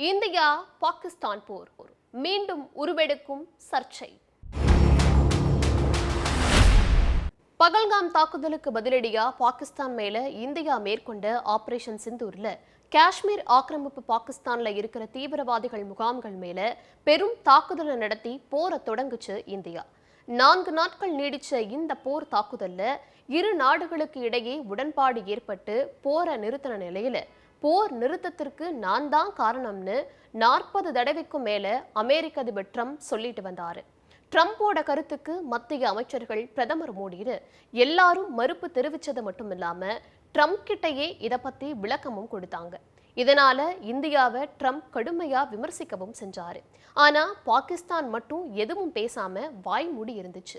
India Pakistan போர் மீண்டும் உருவெடுக்கும் சர்ச்சை. பகல்காம் தாக்குதலுக்கு பதிலடியா பாகிஸ்தான் மேல இந்தியா மேற்கொண்ட ஆபரேஷன் சிந்தூர்ல காஷ்மீர் ஆக்கிரமிப்பு பாகிஸ்தான்ல இருக்கிற தீவிரவாதிகள் முகாம்கள் மேல பெரும் தாக்குதலை நடத்தி போரை தொடங்குச்சு இந்தியா. 4 நாட்கள் நீடிச்ச இந்த போர் தாக்குதல்ல இரு நாடுகளுக்கு இடையே உடன்பாடு ஏற்பட்டு போரை நிறுத்தின நிலையில போர் நிறுத்தத்திற்கு நான் தான் காரணம்னு 40 தடவைக்கும் மேல அமெரிக்க அதிபர் ட்ரம்ப் சொல்லிட்டு வந்தாரு. ட்ரம்போட கருத்துக்கு மத்திய அமைச்சர்கள் பிரதமர் மோடின்னு எல்லாரும் மறுப்பு தெரிவிச்சது மட்டும் இல்லாம ட்ரம்ப் கிட்டையே இதை பத்தி விளக்கமும் கொடுத்தாங்க. இதனால இந்தியாவை ட்ரம்ப் கடுமையா விமர்சிக்கவும் செஞ்சாரு. ஆனா பாகிஸ்தான் மட்டும் எதுவும் பேசாம வாய் மூடி இருந்துச்சு.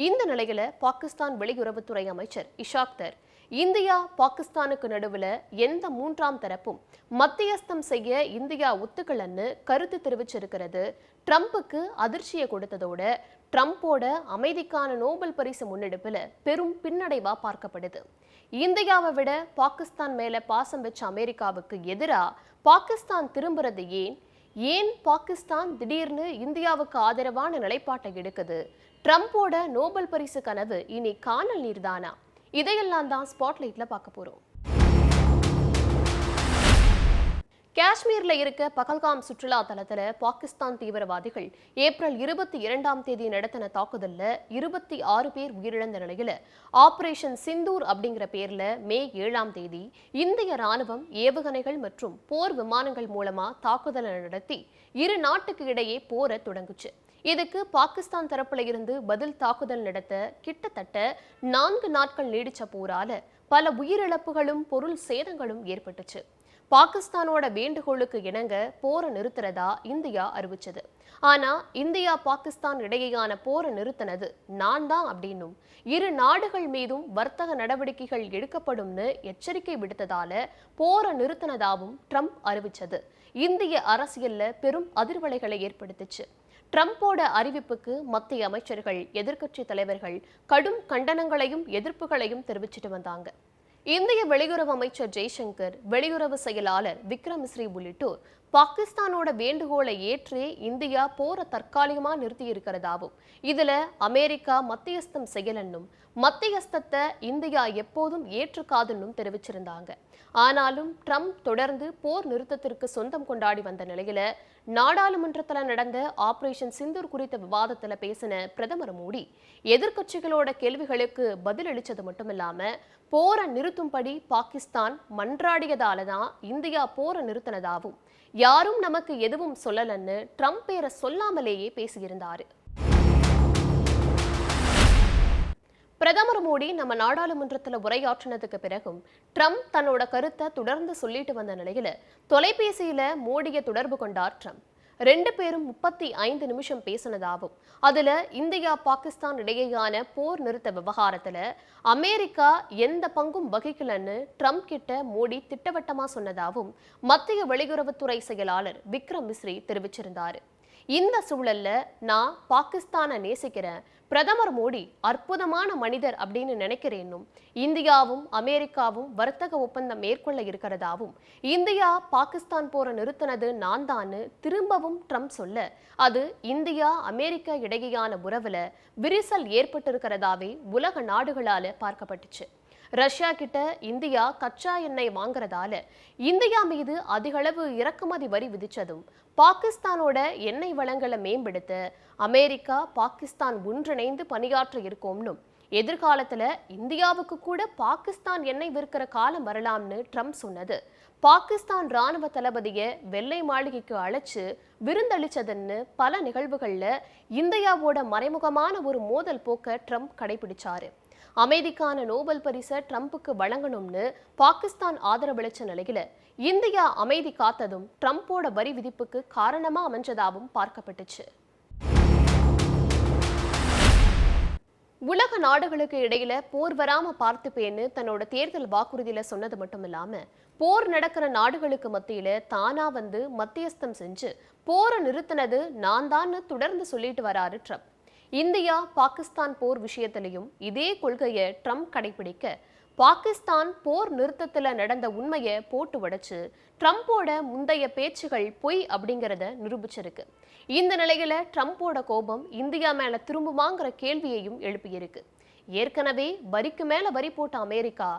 இந்த நிலையில பாகிஸ்தான் வெளியுறவுத்துறை அமைச்சர் இஷாக் தர் இந்தியா பாகிஸ்தானுக்கு நடுவுல எந்த மூன்றாம் தரப்பும் மத்தியஸ்தம் செய்ய இந்தியா ஒத்துக்கலன்னு கருத்து தெரிவிச்சிருக்கிறது ட்ரம்புக்கு அதிர்ச்சியை கொடுத்ததோட ட்ரம்போட அமைதிக்கான நோபல் பரிசு முன்னெடுப்புல பெரும் பின்னடைவா பார்க்கப்படுது. இந்தியாவை விட பாகிஸ்தான் மேல பாசம் வச்ச அமெரிக்காவுக்கு எதிரா பாகிஸ்தான் திரும்புறது ஏன் பாகிஸ்தான் திடீர்னு இந்தியாவுக்கு ஆதரவான நிலைப்பாட்டை எடுக்குது? ட்ரம்போட நோபல் பரிசு கனவு இனி காணல் நீர்தானா? இதையெல்லாம் தான் ஸ்பாட்லைட்ல பார்க்க போறோம். காஷ்மீர்ல இருக்க பகல்காம் சுற்றுலா தலத்துல பாகிஸ்தான் தீவிரவாதிகள் ஏப்ரல் 22 நடத்தின தாக்குதல்ல 26 பேர் உயிரிழந்த நிலையில ஆபரேஷன் சிந்தூர் அப்படிங்கிற பேர்ல மே 7 இந்திய ராணுவம் ஏவுகணைகள் மற்றும் போர் விமானங்கள் மூலமா தாக்குதலை நடத்தி இரு நாட்டுக்கு இடையே போரை தொடங்குச்சு. இதுக்கு பாகிஸ்தான் தரப்புல இருந்து பதில் தாக்குதல் நடத்த கிட்டத்தட்ட 4 நாட்கள் நீடிச்ச போரால பல உயிரிழப்புகளும் பொருள் சேதங்களும் ஏற்பட்டுச்சு. பாகிஸ்தானோட வேண்டுகோளுக்கு இணங்க போரை நிறுத்துறதா இந்தியா அறிவிச்சது. ஆனா இந்தியா பாகிஸ்தான் இடையேயான போரை நிறுத்தினது நான் தான் அப்படின்னும் இரு நாடுகள் மீதும் வர்த்தக நடவடிக்கைகள் எடுக்கப்படும்னு எச்சரிக்கை விடுத்ததால போரை நிறுத்தினதாவும் ட்ரம்ப் அறிவிச்சது இந்திய அரசியல்ல பெரும் அதிர்வலைகளை ஏற்படுத்துச்சு. ட்ரம்போட அறிவிப்புக்கு மத்திய அமைச்சர்கள் எதிர்க்கட்சி தலைவர்கள் கடும் கண்டனங்களையும் எதிர்ப்புகளையும் தெரிவிச்சிட்டு வந்தாங்க. இந்திய வெளியுறவு அமைச்சர் ஜெய்சங்கர், வெளியுறவு செயலாளர் விக்ரம் மிஸ்ரி உள்ளிட்டோர் பாகிஸ்தானோட வேண்டுகோளை ஏற்றே இந்தியா போரை தற்காலிகமா நிறுத்தி இருக்கிறதாவும் இதுல அமெரிக்கா மத்தியஸ்தம் செய்யலன்னும் மத்தியஸ்தத்தை இந்தியா எப்போதும் ஏற்றுக்காதுன்னும் தெரிவிச்சிருந்தாங்க. ஆனாலும் ட்ரம்ப் தொடர்ந்து போர் நிறுத்தத்திற்கு சொந்தம் கொண்டாடி வந்த நிலையில நாடாளுமன்றத்தில் நடந்த ஆபரேஷன் சிந்தூர் குறித்த விவாதத்துல பேசின பிரதமர் மோடி எதிர்க்கட்சிகளோட கேள்விகளுக்கு பதிலளிச்சது மட்டுமில்லாம போரை நிறுத்தும்படி பாகிஸ்தான் மன்றாடியதாலதான் இந்தியா போரை நிறுத்தினதாவும் யாரும் நமக்கு எதுவும் சொல்லலன்னு ட்ரம்ப் பேரை சொல்லாமலேயே பேசியிருந்தாரு. பிரதமர் மோடி நம்ம நாடாளுமன்றத்தில் உரையாற்றினதுக்கு பிறகும் ட்ரம்ப் தன்னோட கருத்தை தொடர்ந்து சொல்லிட்டு வந்த நிலையில தொலைபேசியில மோடியை தொடர்பு கொண்டார் ட்ரம்ப். 2 பேரும் 35 நிமிஷம் பேசினதாகவும் அதுல இந்தியா பாகிஸ்தான் இடையேயான போர் நிறுத்த விவகாரத்துல அமெரிக்கா எந்த பங்கும் வகிக்கலன்னு ட்ரம்ப் கிட்ட மோடி திட்டவட்டமா சொன்னதாகவும் மத்திய வெளியுறவுத்துறை செயலாளர் விக்ரம் மிஸ்ரி தெரிவிச்சிருந்தாரு. இந்த சூழல்ல நான் பாகிஸ்தானை நேசிக்கிறேன், பிரதமர் மோடி அற்புதமான மனிதர் அப்படின்னு நினைக்கிறேன்னும் இந்தியாவும் அமெரிக்காவும் வர்த்தக ஒப்பந்தம் மேற்கொள்ள இருக்கிறதாவும் இந்தியா பாகிஸ்தான் போரை நிறுத்தினது நான் தான் திரும்பவும் ட்ரம்ப் சொல்ல அது இந்தியா அமெரிக்கா இடையேயான உறவுல விரிசல் ஏற்பட்டிருக்கிறதாவே உலக நாடுகளால பார்க்கப்பட்டுச்சு. ரஷ்யா கிட்ட இந்தியா கச்சா எண்ணெய் வாங்குறதால இந்தியா மீது அதிகளவு இறக்குமதி வரி விதிச்சதும் பாகிஸ்தானோட எண்ணெய் வளங்களை மேம்படுத்த அமெரிக்கா பாகிஸ்தான் ஒன்றிணைந்து பணியாற்ற இருக்கோம்னும் எதிர்காலத்துல இந்தியாவுக்கு கூட பாகிஸ்தான் எண்ணெய் விற்கிற காலம் வரலாம்னு ட்ரம்ப் சொன்னது பாகிஸ்தான் ராணுவ தளபதியை வெள்ளை மாளிகைக்கு அழைச்சு விருந்தளிச்சதுன்னு பல நிகழ்வுகள்ல இந்தியாவோட மறைமுகமான ஒரு மோதல் போக்க ட்ரம்ப் கடைபிடிச்சாரு. அமைதிக்கான நோபல் பரிசை ட்ரம்புக்கு வழங்கணும்னு பாகிஸ்தான் ஆதரவளிச்ச நிலையில இந்தியா அமைதி காத்ததும் ட்ரம்போட வரி விதிப்புக்கு காரணமா அமைஞ்சதாகவும் பார்க்கப்பட்டுச்சு. உலக நாடுகளுக்கு இடையில போர் வராம பார்த்துப்பேன்னு தன்னோட தேர்தல் வாக்குறுதியில சொன்னது மட்டும் இல்லாம போர் நடக்கிற நாடுகளுக்கு மத்தியில தானா வந்து மத்தியஸ்தம் செஞ்சு போரை நிறுத்தினது நான் தான் தொடர்ந்து சொல்லிட்டு வராரு ட்ரம்ப். இந்தியா பாகிஸ்தான் போர் விஷயத்திலையும் இதே கொள்கையை ட்ரம்ப் கடைபிடிக்க பாகிஸ்தான் போர் நிறுத்தத்துல நடந்த உண்மையை போட்டு உடைச்சு ட்ரம்போட முந்தைய பேச்சுகள் பொய் அப்படிங்கறத நிரூபிச்சிருக்கு. இந்த நிலையில ட்ரம்போட கோபம் இந்தியா மேல திரும்புமாங்கிற கேள்வியையும் எழுப்பியிருக்கு. ஏற்கனவே வரிக்கு மேல வரி போட்ட அமெரிக்கா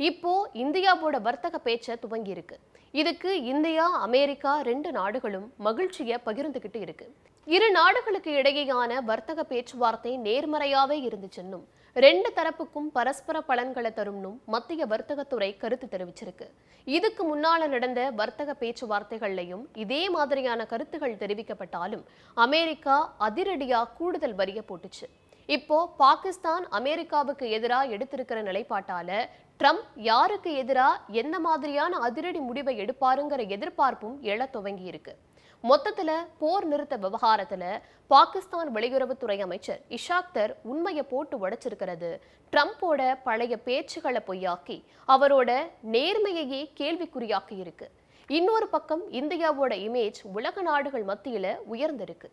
இப்போ இந்தியாவோட வர்த்தக பேச்ச துவங்கி இருக்கு. இதுக்கு இந்தியா அமெரிக்கா 2 நாடுகளும் மகிழ்ச்சியை பகிர்ந்துகிட்டு இருக்கு. இரு நாடுகளுக்கு இடையேயான வர்த்தக பேச்சுவார்த்தை நேர்மறையாவே இருந்துச்சுன்னும் 2 தரப்புக்கும் பரஸ்பர பலன்களை தரும்னும் மத்திய வர்த்தகத்துறை கருத்து தெரிவிச்சிருக்கு. இதுக்கு முன்னால நடந்த வர்த்தக பேச்சுவார்த்தைகள்லையும் இதே மாதிரியான கருத்துகள் தெரிவிக்கப்பட்டாலும் அமெரிக்கா அதிரடியா கூடுதல் வரிய போட்டுச்சு. இப்போ பாகிஸ்தான் அமெரிக்காவுக்கு எதிராக எடுத்திருக்கிற நிலைப்பாட்டால ட்ரம்ப் யாருக்கு எதிராக என்ன மாதிரியான அதிரடி முடிவை எடுப்பாருங்கிற எதிர்பார்ப்பும் எழத் துவங்கி இருக்கு. மொத்தத்துல போர் நிறுத்த விவகாரத்துல பாகிஸ்தான் வெளியுறவுத்துறை அமைச்சர் இஷாக்தர் உண்மையை போட்டு உடைச்சிருக்கிறது ட்ரம்போட பழைய பேச்சுகளை பொய்யாக்கி அவரோட நேர்மையையே கேள்விக்குறியாக்கி இருக்கு. இன்னொரு பக்கம் இந்தியாவோட இமேஜ் உலக நாடுகள் மத்தியில உயர்ந்திருக்கு.